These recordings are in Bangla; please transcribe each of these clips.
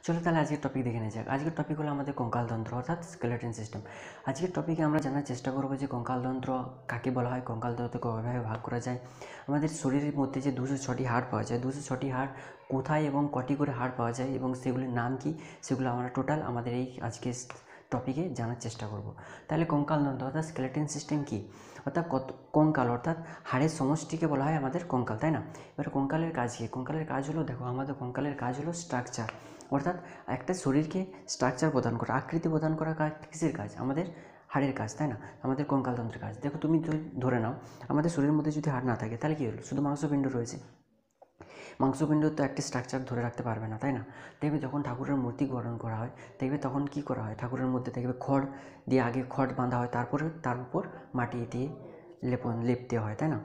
চলো তাহলে আজকের টপিক দেখে নেওয়া যাক। আজকের টপিক হলো আমাদের কঙ্কালতন্ত্র অর্থাৎ স্কেলেটন সিস্টেম। আজকের টপিকে আমরা জানার চেষ্টা করবো যে কঙ্কালতন্ত্র কাকে বলা হয়, কঙ্কালতন্ত্রকে কীভাবে ভাগ করা যায়, আমাদের শরীরের মধ্যে যে 206টি হাড় পাওয়া যায়, 206টি হাড় কোথায় এবং কটি করে হাড় পাওয়া যায় এবং সেগুলির নাম কি, সেগুলো আমরা টোটাল আমাদের এই আজকের টপিকে জানার চেষ্টা করব। তাহলে কঙ্কালতন্ত্র অর্থাৎ স্কেলেটন সিস্টেম কি, অর্থাৎ কঙ্কাল অর্থাৎ হাড়ের সমষ্টিকে বলা হয় আমাদের কঙ্কাল, তাই না? এবার কঙ্কালের কাজ কী? কঙ্কালের কাজ হলো, দেখো আমাদের কঙ্কালের কাজ হলো স্ট্রাকচার, অর্থাৎ একটা শরীরকে স্ট্রাকচার প্রদান করা, আকৃতি প্রদান করা কাজ কিসের কাজ? আমাদের হাড়ের কাজ, তাই না? আমাদের কঙ্কালতন্ত্রের কাজ। দেখো তুমি ধরে নাও আমাদের শরীরের মধ্যে যদি হাড় না থাকে তাহলে কী হলো? শুধু মাংসপিণ্ড রয়েছে, মাংসপিণ্ড তো একটি স্ট্রাকচার ধরে রাখতে পারবে না, তাই না? দেখবে যখন ঠাকুরের মূর্তি গঠন করা হয়, দেখবে তখন কি করা হয়, ঠাকুরের মধ্যে দেখবে খড় দিয়ে আগে খড় বাঁধা হয়, তারপরে তার উপর মাটি দিয়ে লেপ দেওয়া হয়, তাই না?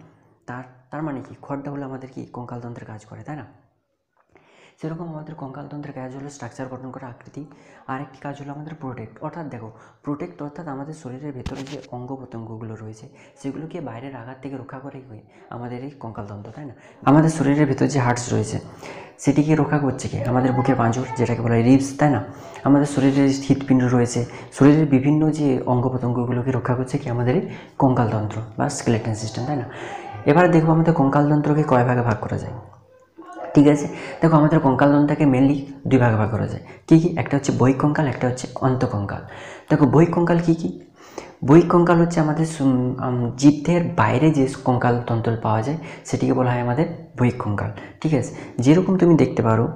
তার মানে কি, খড়টা হলো আমাদের কি কঙ্কালতন্ত্রের কাজ করে, তাই না? সেরকম আমাদের কঙ্কালতন্ত্রের কাজ হলো স্ট্রাকচার গঠন করা, আকৃতি। আর একটি কাজ হলো আমাদের প্রোটেক্ট, অর্থাৎ দেখো প্রোটেক্ট অর্থাৎ আমাদের শরীরের ভেতরে যে অঙ্গ প্রত্যঙ্গগুলো রয়েছে সেগুলোকে বাইরের আঘাত থেকে রক্ষা করে আমাদের এই কঙ্কালতন্ত্র, তাই না? আমাদের শরীরের ভেতর যে হার্টস রয়েছে সেটিকে রক্ষা করছে কি? আমাদের বুকের পাঁজর, যেটাকে বলা হয় রিবস, তাই না? আমাদের শরীরের হৃৎপিণ্ড রয়েছে, শরীরের বিভিন্ন যে অঙ্গ প্রত্যঙ্গগুলোকে রক্ষা করছে কি? আমাদের এই কঙ্কালতন্ত্র বা স্কেলেটন সিস্টেম, তাই না? এবার দেখবো আমাদের কঙ্কালতন্ত্রকে কয় ভাগে ভাগ করা যায়। ঠিক আছে, দেখো আমাদের কঙ্কালতন্ত্রকে মেনলি দুই ভাগে ভাগ করা যায়। কী কী? একটা হচ্ছে বহিঃকঙ্কাল, একটা হচ্ছে অন্তঃকঙ্কাল। দেখো বহিঃকঙ্কাল কী কী? বহিঃকঙ্কাল হচ্ছে আমাদের জীবদের বাইরে যে কঙ্কালতন্ত্র পাওয়া যায় সেটিকে বলা হয় আমাদের বহিঃকঙ্কাল। ঠিক আছে, যেরকম তুমি দেখতে পারো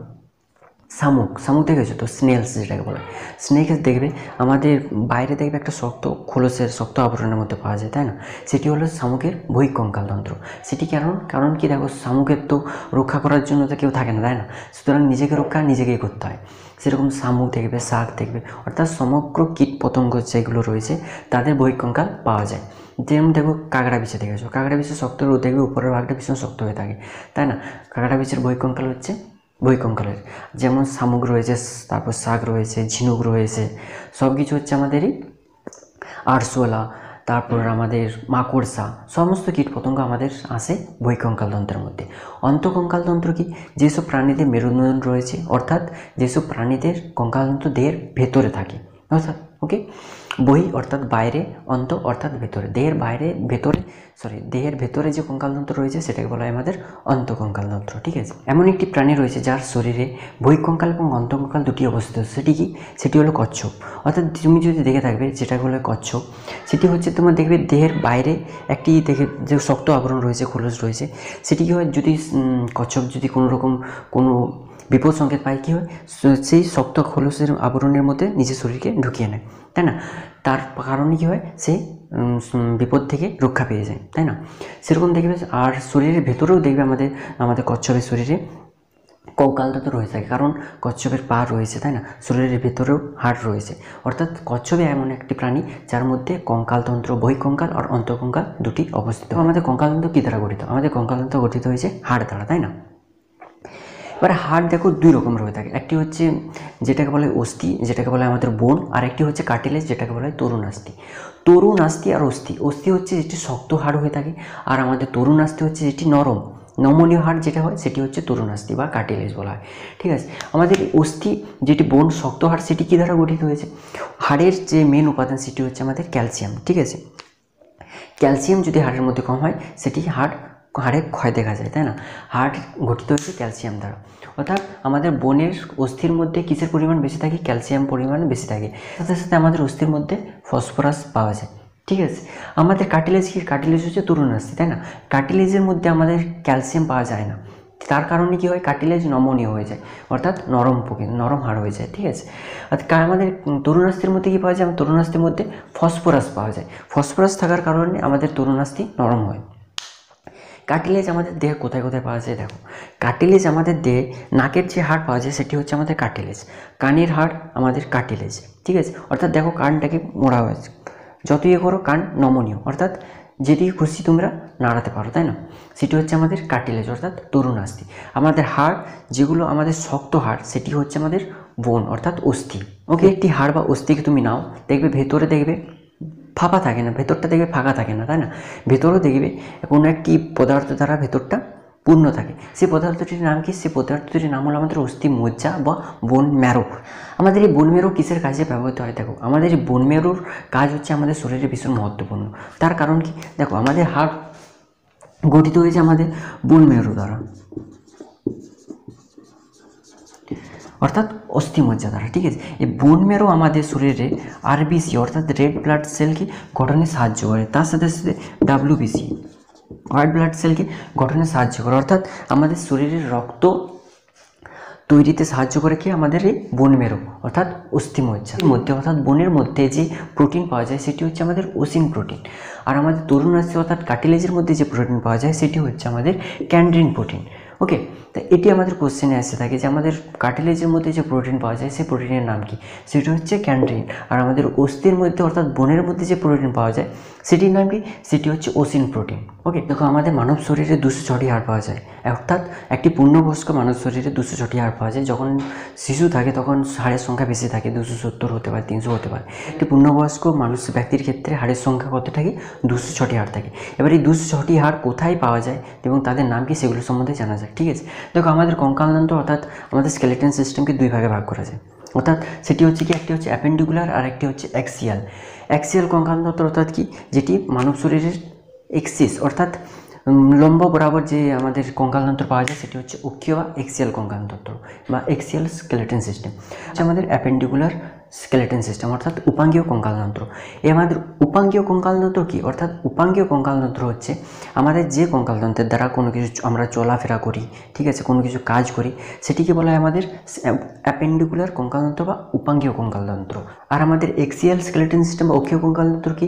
শামুক দেখেছো তো, স্নেলস যেটাকে বলে, স্নেকস দেখবে আমাদের বাইরে দেখবে একটা শক্ত খোলসের শক্ত আবরণের মধ্যে পাওয়া যায়, তাই না? সেটি হলো শামুকের বহিঃকঙ্কালতন্ত্র। সেটি কারণ কি, দেখো শামুকের তো রক্ষা করার জন্য তো কেউ থাকে না, তাই না? সুতরাং নিজেকে রক্ষা নিজেকেই করতে হয়। সেরকম শামুক দেখবে, শাক দেখবে, অর্থাৎ সমগ্র কীট পতঙ্গ যেগুলো রয়েছে তাদের বহিঃকঙ্কাল পাওয়া যায়। যেমন দেখো কাঁকড়া বিছে দেখেছো, কাঁকড়া বিছে শক্ত দেখবে উপরের ভাগটা ভীষণ শক্ত হয়ে থাকে, তাই না? কাঁকড়া বিছের বহিঃকঙ্কাল হচ্ছে বহিঃকঙ্কালের। যেমন শামুক রয়েছে, তারপর শাক রয়েছে, ঝিনুক রয়েছে, সব কিছু হচ্ছে আমাদেরই আরশোলা, তারপর আমাদের মাকড়সা, সমস্ত কীটপতঙ্গ আমাদের আসে বহিঃকঙ্কালতন্ত্রের মধ্যে। অন্তঃকঙ্কালতন্ত্র কি? যেসব প্রাণীদের মেরুদণ্ড রয়েছে, অর্থাৎ যেসব প্রাণীদের কঙ্কালতন্ত্র দেহের ভেতরে থাকে, অর্থাৎ ওকে, বহি অর্থাৎ বাইরে, অন্ত অর্থাৎ ভেতরে, দেহের ভেতরে যে কঙ্কালতন্ত্র রয়েছে সেটাকে বলা হয় আমাদের অন্তঃকঙ্কালতন্ত্র। ঠিক আছে, এমন একটি প্রাণী রয়েছে যার শরীরে বহিঃকঙ্কাল এবং অন্তঃকঙ্কাল দুটি অবস্থিত। সেটি হলো কচ্ছপ। অর্থাৎ তুমি যদি দেখে থাকবে যেটাকে বলে কচ্ছপ, সেটি হচ্ছে তোমার দেখবে দেহের বাইরে একটি দেখে যে শক্ত আবরণ রয়েছে, খোলস রয়েছে, সেটি কী হয়, যদি কচ্ছপ যদি কোনো বিপদ সংকেত পায়, কী হয়, সেই শক্ত খোলসের আবরণের মধ্যে নিজের শরীরকে ঢুকিয়ে নেয়, তাই না? তার কারণে কী হয়, সে বিপদ থেকে রক্ষা পেয়ে যায়, তাই না? সেরকম দেখবে আর শরীরের ভেতরেও দেখবে আমাদের কচ্ছপের শরীরে কঙ্কালতন্ত্র রয়ে থাকে, কারণ কচ্ছপের পা রয়েছে, তাই না? শরীরের ভেতরেও হাড় রয়েছে, অর্থাৎ কচ্ছপে এমন একটি প্রাণী যার মধ্যে কঙ্কালতন্ত্র, বহিঃকঙ্কাল আর অন্তঃকঙ্কাল দুটি অবস্থিত। আমাদের কঙ্কালতন্ত্র কী দ্বারা গঠিত? আমাদের কঙ্কালতন্ত্র গঠিত হয়েছে হাড় দ্বারা, তাই না? এবার হাড় দেখো দুই রকম হয়ে থাকে, একটি হচ্ছে যেটাকে বলে অস্থি, যেটাকে বলে আমাদের বোন, আর একটি হচ্ছে কার্টিলেজ, যেটাকে বলা হয় তরুণাস্থি। তরুণাস্থি আর অস্থি হচ্ছে যেটি শক্ত হাড় হয়ে থাকে, আর আমাদের তরুণাস্থি হচ্ছে যেটি নমনীয় হাড় যেটা হয় সেটি হচ্ছে তরুণাস্থি বা কার্টিলেজ বলা হয়। ঠিক আছে, আমাদের অস্থি যেটি বোন শক্ত হাড়, সেটি কী দ্বারা গঠিত হয়েছে? হাড়ের যে মেন উপাদান সেটি হচ্ছে আমাদের ক্যালসিয়াম। ঠিক আছে, ক্যালসিয়াম যদি হাড়ের মধ্যে কম হয় সেটি হাড়ে ক্ষয় দেখা যায়, তাই না? হাড় গঠিত হচ্ছে ক্যালসিয়াম দ্বারা, অর্থাৎ আমাদের বোনের অস্থির মধ্যে কিসের পরিমাণ বেশি থাকে? ক্যালসিয়াম পরিমাণ বেশি থাকে, সাথে সাথে আমাদের অস্থির মধ্যে ফসফরাস পাওয়া যায়। ঠিক আছে, আমাদের কার্টিলেজ হচ্ছে তরুণাস্থি, তাই না? কার্টিলেজের মধ্যে আমাদের ক্যালসিয়াম পাওয়া যায় না, তার কারণে কী হয়, কার্টিলেজ নমনীয় হয়ে যায়, অর্থাৎ নরম হাড় হয়ে যায়। ঠিক আছে, অর্থাৎ আমাদের তরুণাস্থির মধ্যে কী পাওয়া যায়? তরুণাস্থির মধ্যে ফসফরাস পাওয়া যায়, ফসফরাস থাকার কারণে আমাদের তরুণাস্থি নরম হয়। কার্টিলেজ আমাদের দেহে কোথায় কোথায় পাওয়া যায়? দেখো কার্টিলেজ আমাদের দেহে নাকের যে হাড় পাওয়া যায় সেটি হচ্ছে আমাদের কার্টিলেজ, কানের হাড় আমাদের কার্টিলেজ। ঠিক আছে, অর্থাৎ দেখো কানটাকে মোড়া হয়েছে, যত করো কান নমনীয়, অর্থাৎ যেদিকে খুশি তোমরা নাড়াতে পারো, তাই না? সেটি হচ্ছে আমাদের কার্টিলেজ অর্থাৎ তরুণাস্থি। আমাদের হাড় যেগুলো আমাদের শক্ত হাড় সেটি হচ্ছে আমাদের বোন অর্থাৎ অস্থি। ওকে, একটি হাড় বা অস্থিকে তুমি নাও, দেখবে ভেতরে দেখবে ফাঁপা থাকে না, ভেতরটা দেখবে ফাঁকা থাকে না, তাই না? ভেতরেও দেখবে কোনো একটি পদার্থ দ্বারা ভেতরটা পূর্ণ থাকে। সেই পদার্থটির নাম কি? সেই পদার্থটির নাম হলো আমাদের অস্থি মজ্জা বা বোন ম্যারো। আমাদের এই বোন ম্যারো কিসের কাজে ব্যবহৃত হয়? দেখো আমাদের এই বোন ম্যারোর কাজ হচ্ছে আমাদের শরীরে ভীষণ মহত্বপূর্ণ। তার কারণ কি? দেখো আমাদের হাড় গঠিত হয়েছে আমাদের বোন ম্যারো দ্বারা, অর্থাৎ অস্থিমজ্জা দ্বারা। ঠিক আছে, এই বোন ম্যারো আমাদের শরীরে আরবিসি অর্থাৎ রেড ব্লাড সেলকে গঠনে সাহায্য করে, তার সাথে সাথে ডাব্লিউবিসি হোয়াইট ব্লাড সেলকে গঠনে সাহায্য করে, অর্থাৎ আমাদের শরীরের রক্ত তৈরিতে সাহায্য করে কি? আমাদের এই বোন ম্যারো অর্থাৎ অস্থিমজ্জার মধ্যে, অর্থাৎ বোনের মধ্যে যে প্রোটিন পাওয়া যায় সেটি হচ্ছে আমাদের ওসিন প্রোটিন। আর আমাদের তরুণাস্থি অর্থাৎ কার্টিলেজের মধ্যে যে প্রোটিন পাওয়া যায় সেটি হচ্ছে আমাদের ক্যান্ড্রিন প্রোটিন। ওকে, তো এটি আমাদের কোশ্চেনে এসে থাকে যে আমাদের কার্টিলেজের মধ্যে যে প্রোটিন পাওয়া যায় সেই প্রোটিনের নাম কি? সেটি হচ্ছে ক্যান্ড্রিন। আর আমাদের অস্থির মধ্যে অর্থাৎ বোনের মধ্যে যে প্রোটিন পাওয়া যায় সেটির নাম কি? সেটি হচ্ছে ওসিন প্রোটিন। ওকে, দেখো আমাদের মানব শরীরে 206টি হাড় পাওয়া যায়, অর্থাৎ একটি পূর্ণবয়স্ক মানব শরীরে 206টি হাড় পাওয়া যায়। যখন শিশু থাকে তখন হাড়ের সংখ্যা বেশি থাকে, 270 হতে পারে, 300 হতে পারে। একটি পূর্ণবয়স্ক মানুষ ব্যক্তির ক্ষেত্রে হাড়ের সংখ্যা কত থাকে? 206টি হাড় থাকে। এবার এই 206টি হাড় কোথায় পাওয়া যায় এবং তাদের নাম কি সেগুলো সম্বন্ধে জানা যায়। ঠিক আছে, দেখো আমাদের কঙ্কালতন্ত্র অর্থাৎ আমাদের স্কেলেটন সিস্টেমকে দুই ভাগে ভাগ করা যায়, অর্থাৎ সেটি হচ্ছে কি? একটি হচ্ছে অ্যাপেন্ডিকুলার আর একটি হচ্ছে অ্যাক্সিয়াল। অ্যাক্সিয়াল কঙ্কালতন্ত্র অর্থাৎ কি? যেটি মানব শরীরের এক্সিস অর্থাৎ লম্ব বরাবর যে আমাদের কঙ্কালতন্ত্র পাওয়া যায় সেটি হচ্ছে অক্ষীয় বা এক্সিয়াল কঙ্কালতন্ত্র বা এক্সিয়াল স্কেলেটন সিস্টেম। আমাদের অ্যাপেন্ডিকুলার স্কেলেটন সিস্টেম অর্থাৎ উপাঙ্গীয় কঙ্কালতন্ত্র। এই আমাদের উপাঙ্গীয় কঙ্কালতন্ত্র কি? অর্থাৎ উপাঙ্গীয় কঙ্কালতন্ত্র হচ্ছে আমাদের যে কঙ্কালতন্ত্রের দ্বারা কোনো কিছু আমরা চলাফেরা করি, ঠিক আছে, কোনো কিছু কাজ করি, সেটিকে বলা হয় আমাদের অ্যাপেন্ডিকুলার কঙ্কালতন্ত্র বা উপাঙ্গীয় কঙ্কালতন্ত্র। আর আমাদের এক্সিয়াল স্কেলেটন সিস্টেম বা অক্ষীয় কঙ্কালতন্ত্র কি?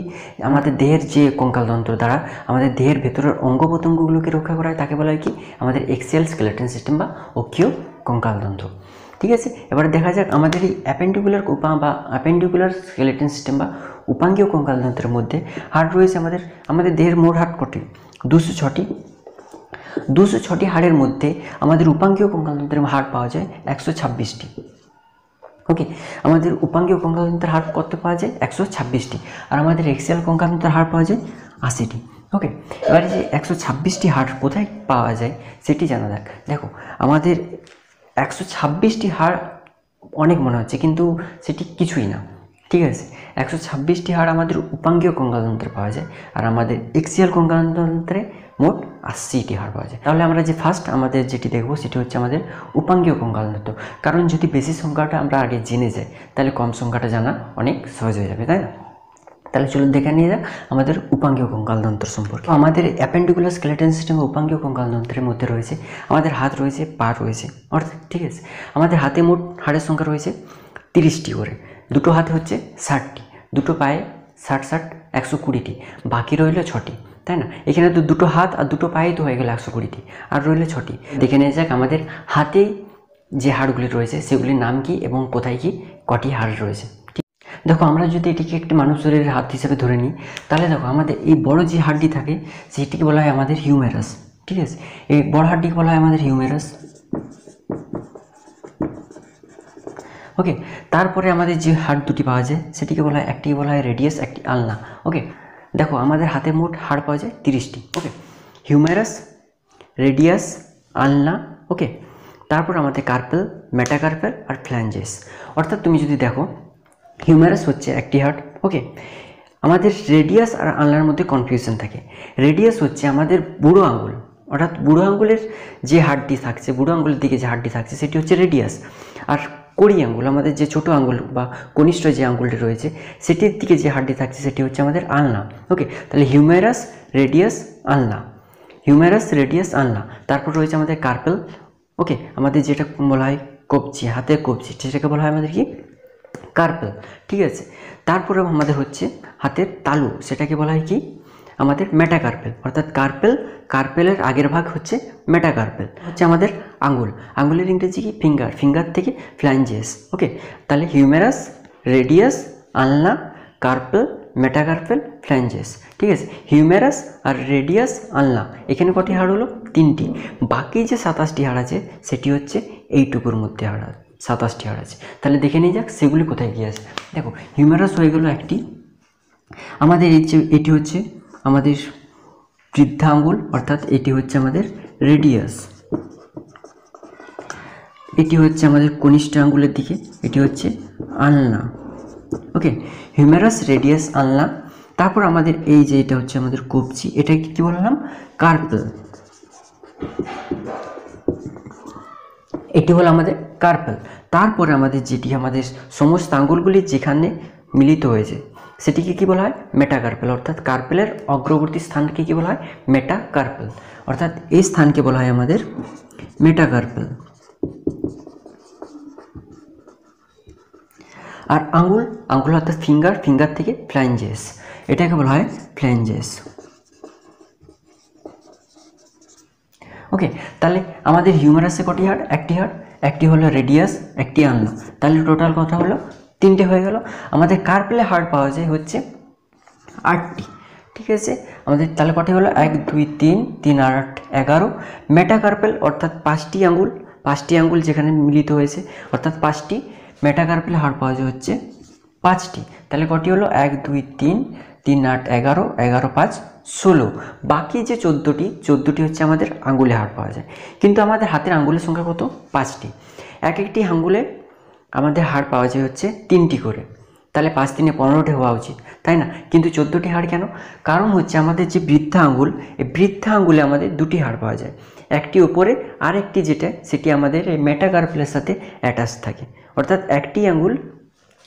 আমাদের দেহের যে কঙ্কালতন্ত্র দ্বারা আমাদের দেহের ভেতরের অঙ্গ প্রত্যঙ্গগুলোকে রক্ষা করা হয় তাকে বলা হয় কি? আমাদের এক্সিয়াল স্কেলেটন সিস্টেম বা অক্ষীয় কঙ্কালতন্ত্র। ঠিক আছে, এবারে দেখা যাক আমাদের এই অ্যাপেন্ডিকুলার স্কেলেটন সিস্টেম বা উপাঙ্গীয় কঙ্কালতন্ত্রের মধ্যে হাড় রয়েছে আমাদের দেহের মোট হাড় কটি? 206টি। 206টি হাড়ের মধ্যে আমাদের উপাঙ্গীয় কঙ্কালতন্ত্রের হাড় পাওয়া যায় 126টি। ওকে, আমাদের উপাঙ্গীয় কঙ্কালতন্ত্রের হাড় কত পাওয়া যায়? 126টি। আর আমাদের এক্সিয়াল কঙ্কালতন্ত্রের হাড় পাওয়া যায় 80টি। ওকে, এবারে যে 126টি হাড় কোথায় পাওয়া যায় সেটি জানা যাক। দেখো আমাদের 126টি হাড় অনেক মনে হচ্ছে, কিন্তু সেটি কিছুই না। ঠিক আছে, 126টি হাড় আমাদের উপাঙ্গীয় কঙ্কালতন্ত্রে পাওয়া যায় আর আমাদের এক্সিয়াল কঙ্কালতন্ত্রে মোট 80টি হাড় পাওয়া যায়। তাহলে আমরা যে ফার্স্ট আমাদের যেটি দেখবো সেটি হচ্ছে আমাদের উপাঙ্গীয় কঙ্কালতন্ত্র, কারণ যদি বেশি সংখ্যাটা আমরা আগে জেনে যাই তাহলে কম সংখ্যাটা জানা অনেক সহজ হয়ে যাবে, তাই না? তাহলে চলুন দেখে নিয়ে যাক আমাদের উপাঙ্গীয় কঙ্কালতন্ত্র সম্পর্কে। আমাদের অ্যাপেন্ডিকুলার স্কেলেটন সিস্টেম ও উপাঙ্গীয় কঙ্কালতন্ত্রের মধ্যে রয়েছে আমাদের হাত রয়েছে, পা রয়েছে, অর্থাৎ ঠিক আছে আমাদের হাতে মোট হাড়ের সংখ্যা রয়েছে 30টি করে। দুটো হাতে হচ্ছে 60টি, দুটো পায়ে 60 120টি, বাকি রইল 6টি, তাই না? এখানে তো দুটো হাত আর দুটো পায়ে তো হয়ে গেল 120টি, আর রইল 6টি। দেখে নিয়ে যাক আমাদের হাতে যে হাড়গুলি রয়েছে সেগুলির নাম কি এবং কোথায় কি কটি হাড় রয়েছে। দেখো আমরা যদি এটিকে একটি মানব শরীরের হাত হিসেবে ধরে নিই তাহলে দেখো আমাদের এই বড় যে হাড়টি থাকে সেটিকে বলা হয় আমাদের হিউমেরাস। ঠিক আছে, এই বড় হাড়টিকে বলা হয় আমাদের হিউমেরাস। ওকে, তারপরে আমাদের যে হাড় দুটি পাওয়া যায় সেটিকে বলা হয়, একটি বলা হয় রেডিয়াস, একটি আলনা। ওকে, দেখো আমাদের হাতে মোট হাড় পাওয়া যায় 30টি। ওকে, হিউমেরাস, রেডিয়াস, আলনা। ওকে, তারপর আমাদের কার্পেল, মেটাকার্পেল আর ফ্ল্যাঞ্জেস। অর্থাৎ তুমি যদি দেখো হিউমেরাস হচ্ছে একটি হাড়। ওকে, আমাদের রেডিয়াস আর আলনার মধ্যে কনফিউশন থাকে। রেডিয়াস হচ্ছে আমাদের বুড়ো আঙুল, অর্থাৎ বুড়ো আঙুলের যে হাড়টি থাকছে, বুড়ো আঙুলের দিকে যে হাড়টি থাকছে সেটি হচ্ছে রেডিয়াস। আর কড়ি আঙুল, আমাদের যে ছোটো আঙুল বা কনিষ্ঠ যে আঙুলটি রয়েছে সেটির দিকে যে হাড়টি থাকছে সেটি হচ্ছে আমাদের আলনা। ওকে, তাহলে হিউমেরাস, রেডিয়াস, আলনা, হিউমেরাস, রেডিয়াস, আলনা। তারপর রয়েছে আমাদের কার্পেল। ওকে, আমাদের যেটা বলা হয় কবজি, হাতের কবজি, সেটাকে বলা হয় আমাদের কি কার্পেল। ঠিক আছে, তারপরে আমাদের হচ্ছে হাতের তালু, সেটাকে বলা হয় কি আমাদের মেটাকার্পেল। অর্থাৎ কার্পেলের আগের ভাগ হচ্ছে মেটাকার্পেল, হচ্ছে আমাদের আঙুল। আঙুলের ইংরেজি কি ফিঙ্গার, ফিঙ্গার থেকে ফ্ল্যাঞ্জেস। ওকে, তাহলে হিউমেরাস, রেডিয়াস, আলনা, কার্পেল, মেটাকার্পেল, ফ্ল্যাঞ্জেস। ঠিক আছে, হিউমেরাস আর রেডিয়াস, আলনা, এখানে কটি হাড় হলো? 3টি। বাকি যে 27টি হাড় আছে সেটি হচ্ছে এইটুকুর মধ্যে হাড়, 27টি হাড় আছে। তাহলে দেখে নিয়ে যাক সেগুলি কোথায় গিয়ে আছে। দেখো হিউমেরাস হয়ে গেল একটি, আমাদের এটি হচ্ছে আমাদের বৃদ্ধা আঙ্গুল, অর্থাৎ এটি হচ্ছে আমাদের রেডিয়াস, এটি হচ্ছে আমাদের কনিষ্ঠ আঙ্গুলের দিকে, এটি হচ্ছে আলনা। ওকে, হিউমেরাস, রেডিয়াস, আলনা। তারপর আমাদের এই যে এটা হচ্ছে আমাদের কবজি, এটাকে কি বললাম? কার্পেল। এটি হলো আমাদের কার্পেল। তারপরে আমাদের যেটি আমাদের সমস্ত আঙ্গুলগুলি যেখানে মিলিত হয়েছে সেটিকে কি বলা হয়? মেটাকার্পেল। অর্থাৎ কার্পেলের অগ্রবর্তী স্থানকে কি বলা হয়? মেটাকার্পেল। অর্থাৎ এই স্থানকে বলা হয় আমাদের মেটাকার্পেল। আর আঙ্গুল অর্থাৎ ফিঙ্গার থেকে ফ্ল্যাঞ্জেস, এটাকে বলা হয় ফ্ল্যাঞ্জেস। ওকে, তাহলে আমাদের হিউমেরাসে কটি হাড়? একটি হাড়, একটি হলো রেডিয়াস, একটি আলনা। তাহলে টোটাল কথা হলো 3টে হয়ে গেল। আমাদের কার্পেলে হাড় পাওয়া যায় হচ্ছে 8টি। ঠিক আছে, আমাদের তাহলে কটি হলো? 1 2 3 3 আর 8 11। মেটাকার্পেল অর্থাৎ 5টি আঙ্গুল যেখানে মিলিত হয়েছে, অর্থাৎ 5টি মেটাকার্পেল হাড় পাওয়া যায় হচ্ছে 5টি। তাহলে কটি হলো? 1 2 3 3 8 11 11 5 16। বাকি যে 14টি হচ্ছে আমাদের আঙ্গুলে হাড় পাওয়া যায়। কিন্তু আমাদের হাতের আঙ্গুলের সংখ্যা কত? 5টি। এক একটি আঙ্গুলে আমাদের হাড় পাওয়া যায় হচ্ছে 3টি করে। তাহলে 5 3 15টি হওয়া উচিত, তাই না? কিন্তু 14টি হাড় কেন? কারণ হচ্ছে আমাদের যে বৃদ্ধা আঙ্গুল, এই বৃদ্ধা আঙ্গুলে আমাদের 2টি হাড় পাওয়া যায়, একটি উপরে আর একটি যেটা সেটি আমাদের এই মেটাকার্পেলের সাথে অ্যাটাচ থাকে। অর্থাৎ একটি আঙ্গুল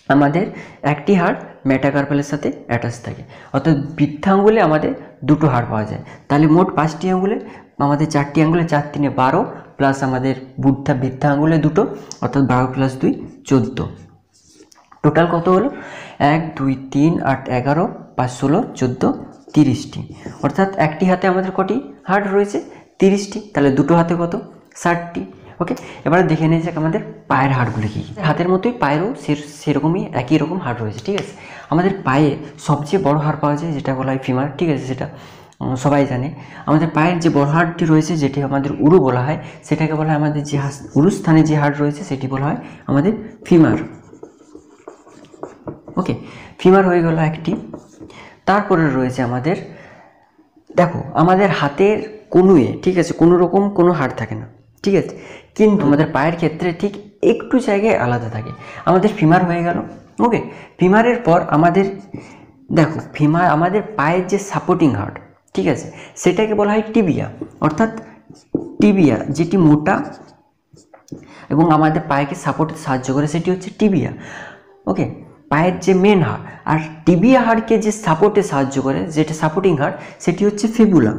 আমাদের একটি হাড় মেটাকার্পেলের সাথে অ্যাটাচ থাকে। অর্থাৎ বৃদ্ধা আঙ্গুলে আমাদের 2টো হাড় পাওয়া যায়। তাহলে মোট 5টি আঙ্গুলে আমাদের 4টি আঙ্গুলে 4 3 12 প্লাস আমাদের বৃদ্ধা আঙ্গুলে 2টো, অর্থাৎ 12 প্লাস 2 14। টোটাল কত হলো? 1 2 3 8 11 5 16 14 30টি। অর্থাৎ একটি হাতে আমাদের কটি হাড় রয়েছে? 30টি। তাহলে 2টো হাতে কত? 60টি। ওকে, এবারে দেখে নিয়ে যাক আমাদের পায়ের হাড়গুলি কী। হাতের মতোই পায়েরও সেরকমই একই রকম হাড় রয়েছে। ঠিক আছে, আমাদের পায়ে সবচেয়ে বড় হাড় পাওয়া যায় যেটা বলা হয় ফিমার। ঠিক আছে, সেটা সবাই জানে। আমাদের পায়ের যে বড় হাড়টি রয়েছে যেটি আমাদের উরু বলা হয়, সেটাকে বলা হয় আমাদের যে উরু স্থানে যে হাড় রয়েছে সেটি বলা হয় আমাদের ফিমার। ওকে, ফিমার হয়ে গেল একটি। তারপরে রয়েছে আমাদের, দেখো আমাদের হাতের কনুয়ে, ঠিক আছে, কোনো রকম কোনো হাড় থাকে না। ঠিক আছে, কিন্তু আমাদের পায়ের ক্ষেত্রে ঠিক একটু জায়গায় আলাদা থাকে। আমাদের ফিমার হয়ে গেল। ওকে, ফিমারের পর আমাদের দেখো আমাদের পায়ের যে সাপোর্টিং হাড়, ঠিক আছে, সেটাকে বলা হয় টিবিয়া। অর্থাৎ টিবিয়া যেটি মোটা এবং আমাদের পায়েকে সাপোর্টে সাহায্য করে সেটি হচ্ছে টিবিয়া। ওকে, পায়ের যে মেন হাড় আর টিবিয়া হাড়কে যে সাপোর্টে সাহায্য করে, যেটা সাপোর্টিং হাড়, সেটি হচ্ছে ফিবুলা।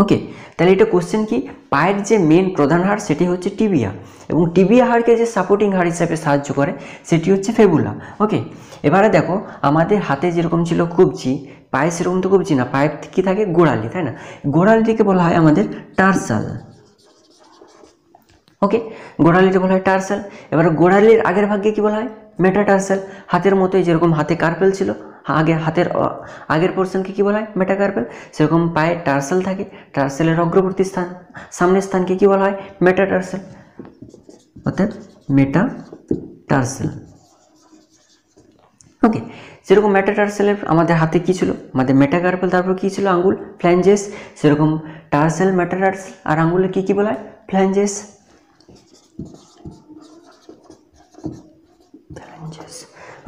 ওকে, তাহলে এটা কোশ্চেন কি? পায়ের যে মেন প্রধান হাড় সেটি হচ্ছে টিবিয়া এবং টিবিয়া হাড়কে যে সাপোর্টিং হাড় হিসাবে সাহায্য করে সেটি হচ্ছে ফিবুলা। ওকে, এবারে দেখো আমাদের হাতে যেরকম ছিল কবজি, পায়ে সেরকম তো কবজি না, পায়ে কি থাকে? গোড়ালি, তাই না? গোড়ালিটিকে বলা হয় আমাদের টার্সাল। ওকে, গোড়ালিটা বলা হয় টার্সাল। এবারে গোড়ালির আগের ভাগকে কি বলা হয়? মেটাটার্সাল। হাতের মতোই যেরকম হাতে কার্পেল ছিল, হাতের আগের পোর্শনকে কি বলা হয়? মেটাকার্পেল। সেরকম পায়ে টার্সাল থাকে, টার্সেলের অগ্রবর্তী স্থান সামনের স্থানকে কি বলা হয়? মেটাটার্সাল, অর্থাৎ মেটাটার্সাল। ওকে, যেরকম মেটাটার্সালের আমাদের হাতে কি ছিল? আমাদের মেটাকার্পেল, তারপর কি ছিল? আঙ্গুল, ফ্ল্যাঞ্জেস। সেরকম টার্সেল, মেটাটার্সাল আর আঙ্গুলে কি কি বলা হয়? ফ্ল্যাঞ্জেস।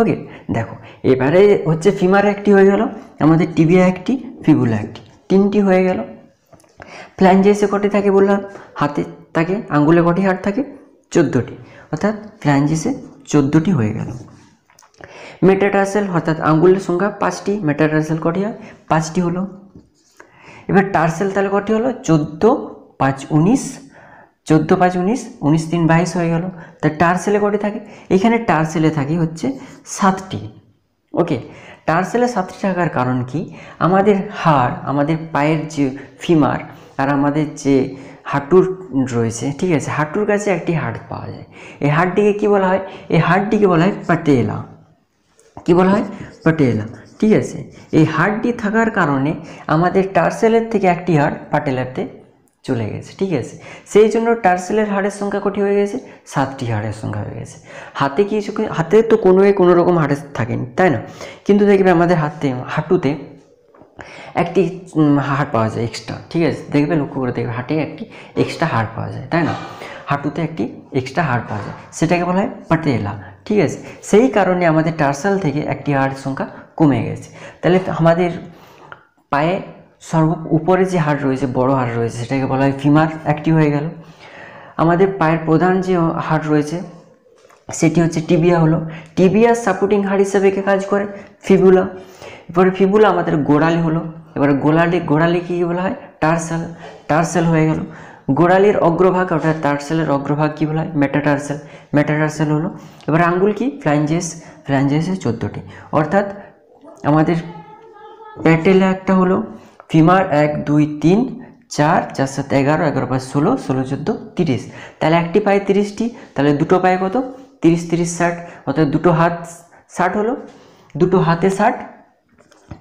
ওকে, দেখো এবারে হচ্ছে ফিমার একটি হয়ে গেল, আমাদের টিবিয়া একটি, ফিবুলা একটি, 3টি হয়ে গেল। ফ্ল্যাঞ্জেসে কটি থাকে বললাম? হাতে থাকে। আঙ্গুলে কটি হাড় থাকে? 14টি। অর্থাৎ ফ্ল্যাঞ্জেসে 14টি হয়ে গেল। মেটাটার্সাল অর্থাৎ আঙ্গুলের সংখ্যা 5টি, মেটাটার্সাল কটি হয়? 5টি হলো। এবার টার্সেল তাহলে কটি হলো? 14 5 19, 14 5 19, 19 3 22 হয়ে গেল। তা টার্সেলে কটি থাকে? এখানে টার্সেলে থাকে হচ্ছে 7টি। ওকে, টার্সেলে 7টি থাকার কারণ কি? আমাদের হাড়, আমাদের পায়ের যে ফিমার আর আমাদের যে হাঁটুর রয়েছে, ঠিক আছে, হাঁটুর কাছে একটি হাড় পাওয়া যায়। এই হাড়টিকে কি বলা হয়? এই হাড়টিকে বলা হয় প্যাটেলা। কি বলা হয়? প্যাটেলা। ঠিক আছে, এই হাড়টি থাকার কারণে আমাদের টার্সেলের থেকে একটি হাড় প্যাটেলাতে চলে গেছে। ঠিক আছে, সেই জন্য টার্সেলের হাড়ের সংখ্যা কটি হয়ে গেছে? 7টি হাড়ের সংখ্যা হয়ে গেছে। হাতে তো কোনো রকম হাড় থাকেনি, তাই না? কিন্তু দেখবে আমাদের হাঁটুতে একটি হাড় পাওয়া যায় এক্সট্রা, ঠিক আছে, দেখবে লক্ষ্য করে দেখবে হাটে একটি এক্সট্রা হাড় পাওয়া যায়, তাই না? হাঁটুতে একটি এক্সট্রা হাড় পাওয়া যায়, সেটাকে বলা হয় পাটেলা, ঠিক আছে। সেই কারণে আমাদের টার্সাল থেকে একটি হাড়ের সংখ্যা কমে গেছে। তাহলে আমাদের পায়ে উপরে যে হাড় রয়েছে, বড় হাড় রয়েছে, সেটাকে বলা হয় ফিমার, অ্যাক্টিভ হয়ে গেল। আমাদের পায়ের প্রধান যে হাড় রয়েছে সেটি হচ্ছে টিবিয়া হলো। টিবিয়া সাপোর্টিং হাড় হিসেবে কাজ করে ফিবুলা। এবারে ফিবুলা আমাদের গোড়ালি হলো। এবারে গোড়ালি কী বলা হয়? টার্সাল। টার্সাল হয়ে গেল। গোড়ালির অগ্রভাগ অর্থাৎ টার্সেলের অগ্রভাগ কী বলা হয়? মেটাটার্সেল। মেটাটার্সেল হলো। এবার আঙ্গুল কি? ফ্ল্যাঞ্জেসের 14টি, অর্থাৎ আমাদের প্যাটেলা একটা হলো, ফিমার 1 2 3 4 4 7 11 11 5 16 16 14 30। তাহলে একটি পায়ে 30টি, তাহলে দুটো পায়ে কত? 30 30 60, অর্থাৎ দুটো হাত 60 হলো, দুটো হাতে 60,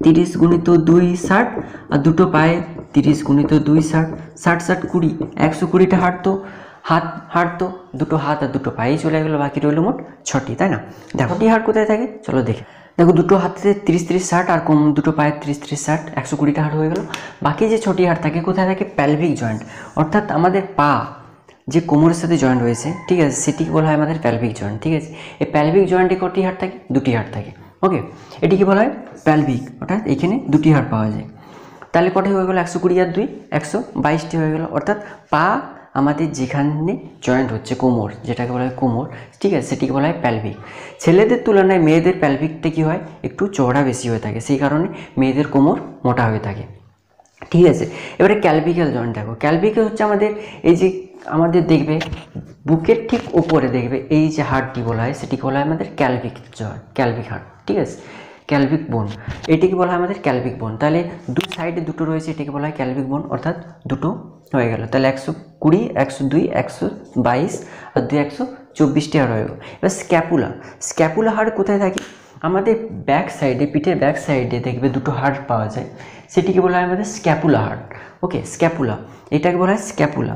30 গুণিত 2 60, আর দুটো পায়ে 30 গুণিত 2 60, 60 60 20, 120টা হাঁটতো দুটো হাত আর দুটো পায়েই চলে গেলো, বাকি রইলো মোট 6টি, তাই না? দেখো হাড় কোথায় থাকে, চলো দেখে। দেখো দুটো হাতে 30 30 60 আর দুটো পায়ে 30 30 60, 120টা হাড় হয়ে গেল। বাকি যে 6টি হাড় থাকে কোথায় থাকে? প্যালভিক জয়েন্ট, অর্থাৎ আমাদের পা যে কোমরের সাথে জয়েন্ট হয়েছে, ঠিক আছে, সেটিকে বলা হয় আমাদের প্যালভিক জয়েন্ট, ঠিক আছে। এই প্যালভিক জয়েন্টে কটি হাড় থাকে? 2টি হাড় থাকে, ওকে। এটিকে বলা হয় প্যালভিক, অর্থাৎ এখানে 2টি হাড় পাওয়া যায়। তাহলে কটি হয়ে গেল? 120 আর 2 122টি হয়ে গেল, অর্থাৎ পা আমাদের যেখানে জয়েন্ট হচ্ছে, কোমর যেটাকে বলা হয় কোমর, ঠিক আছে, সেটিকে বলা হয় প্যালভিক। ছেলেদের তুলনায় মেয়েদের প্যালভিকটা কী হয়? একটু চওড়া বেশি হয়ে থাকে, সেই কারণে মেয়েদের কোমর মোটা হয়ে থাকে, ঠিক আছে। এবারে ক্যালভিক্যাল জয়েন্ট দেখো। ক্যালভিক্যাল হচ্ছে আমাদের এই যে আমাদের দেখবে বুকের ঠিক ওপরে দেখবে এই যে হাড়টি বলা হয়, সেটিকে বলা হয় আমাদের ক্যালভিক জয়েন্ট, ক্যালভিক হাড়, ঠিক আছে, ক্যালভিক বোন, এটিকে বলা হয় আমাদের ক্যালভিক বোন। তাহলে দু সাইডে দুটো রয়েছে, এটিকে বলা হয় ক্যালভিক বোন, অর্থাৎ দুটো হয়ে গেল। তাহলে 120 102 122 আর 2 124টি হাড় হয়ে গেল। এবার স্ক্যাপুলা হাড় কোথায় থাকে? আমাদের ব্যাক সাইডে, পিঠের ব্যাক সাইডে দেখবে দুটো হাড় পাওয়া যায়, সেটিকে বলা হয় আমাদের স্ক্যাপুলা হাড়, ওকে। স্ক্যাপুলা, এটাকে বলা হয় স্ক্যাপুলা,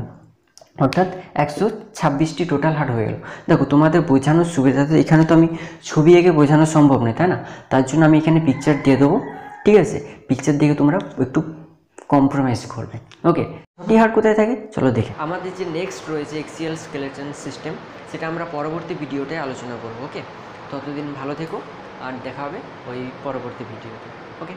অর্থাৎ 126টি টোটাল হাড় হয়ে গেল। দেখো তোমাদের বোঝানোর সুবিধাতে এখানে তো আমি ছবি এঁকে বোঝানো সম্ভব নয়, তাই না? তার জন্য আমি এখানে পিকচার দিয়ে দেবো, ঠিক আছে। পিকচার দেখে তোমরা একটু কম্প্রোমাইজ করবে, ওকে। 6টি হাড় কোথায় থাকে চলো দেখে। আমাদের যে নেক্সট রয়েছে এক্সিয়াল স্কেলেটন সিস্টেম, সেটা আমরা পরবর্তী ভিডিওতে আলোচনা করব, ওকে। ততদিন ভালো থেকো, আর দেখা হবে ওই পরবর্তী ভিডিওতে, ওকে।